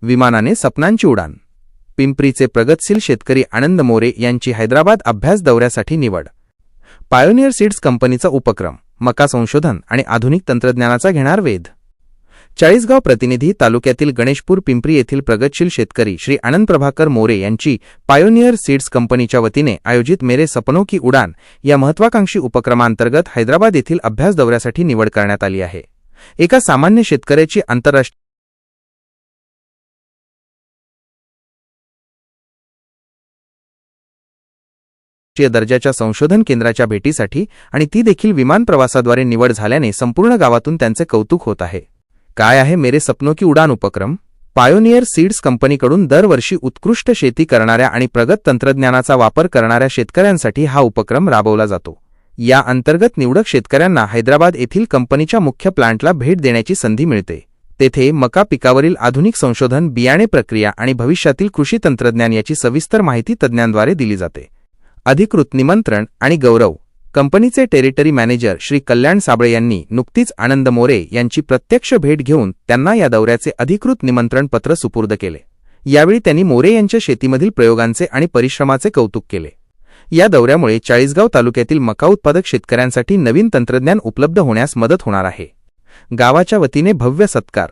विमानाने सपनांची उडाण। पिंपरीचे प्रगतशील शेतकरी आनंद मोरे यांची हैदराबाद अभ्यास दौऱ्यासाठी निवड। पायोनियर सीड्स कंपनीचा उपक्रम मका संशोधन आणि आधुनिक तंत्रज्ञानाचा घेणार वेध। चाळीसगाव प्रतिनिधी तालुक्यातील गणेशपूर पिंपरी येथील प्रगतशील शेतकरी श्री आनंद प्रभाकर मोरे यांची पायोनियर सीड्स कंपनीच्या वतीने आयोजित मेरे सपनों की उडान या महत्त्वाकांक्षी उपक्रमांतर्गत हैदराबाद येथील अभ्यास दौऱ्यासाठी निवड करण्यात आली आहे। एका सामान्य शेतकऱ्याची आंतरराष्ट्रीय दर्जाच्या संशोधन केंद्राच्या भेटीसाठी आणि ती देखील विमान प्रवासाद्वारे निवड झाल्याने संपूर्ण गावातून त्यांचे कौतुक होत आहे। काय आहे मेरे सपनों की उडान उपक्रम? पायोनियर सीड्स कंपनीकडून दरवर्षी उत्कृष्ट शेती करणाऱ्या आणि प्रगत तंत्रज्ञानाचा वापर करणाऱ्या शेतकऱ्यांसाठी हा उपक्रम राबवला जातो। या अंतर्गत निवडक शेतकऱ्यांना हैदराबाद येथील कंपनीच्या मुख्य प्लांटला भेट देण्याची संधी मिळते। तेथे मका पिकावरील आधुनिक संशोधन, बियाणे प्रक्रिया आणि भविष्यातील कृषी तंत्रज्ञान याची सविस्तर माहिती तज्ज्ञांद्वारे दिली जाते। अधिकृत निमंत्रण आणि गौरव। कंपनीचे टेरिटरी मॅनेजर श्री कल्याण साबळे यांनी नुकतीच आनंद मोरे यांची प्रत्यक्ष भेट घेऊन त्यांना या दौऱ्याचे अधिकृत निमंत्रण पत्र सुपूर्द केले। यावेळी त्यांनी मोरे यांच्या शेतीमधील प्रयोगांचे आणि परिश्रमाचे कौतुक केले। या दौऱ्यामुळे चाळीसगाव तालुक्यातील मका उत्पादक शेतकऱ्यांसाठी नवीन तंत्रज्ञान उपलब्ध होण्यास मदत होणार आहे। गावाच्या वतीने भव्य सत्कार।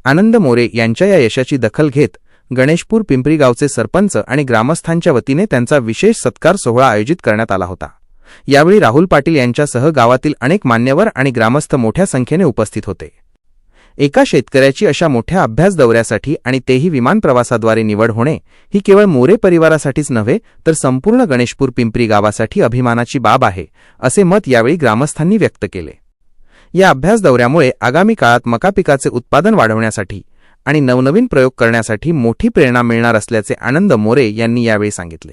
आनंद मोरे यांच्या या यशाची दखल घेत गणेशपूर पिंपरी गावचे सरपंच आणि ग्रामस्थांच्या वतीने त्यांचा विशेष सत्कार सोहळा आयोजित करण्यात आला होता। यावेळी राहुल पाटील यांच्यासह गावातील अनेक मान्यवर आणि ग्रामस्थ मोठ्या संख्येने उपस्थित होते। एका शेतकऱ्याची अशा मोठ्या अभ्यास दौऱ्यासाठी आणि तेही विमान प्रवासाद्वारे निवड होणे ही केवळ मोरे परिवारासाठीच नव्हे तर संपूर्ण गणेशपूर पिंपरी गावासाठी अभिमानाची बाब आहे, असे मत यावेळी ग्रामस्थांनी व्यक्त केले। या अभ्यास दौऱ्यामुळे आगामी काळात मका पिकाचे उत्पादन वाढवण्यासाठी आणि नवनवीन प्रयोग करण्यासाठी मोठी प्रेरणा मिळणार असल्याचे आनंद मोरे यांनी यावेळी सांगितले।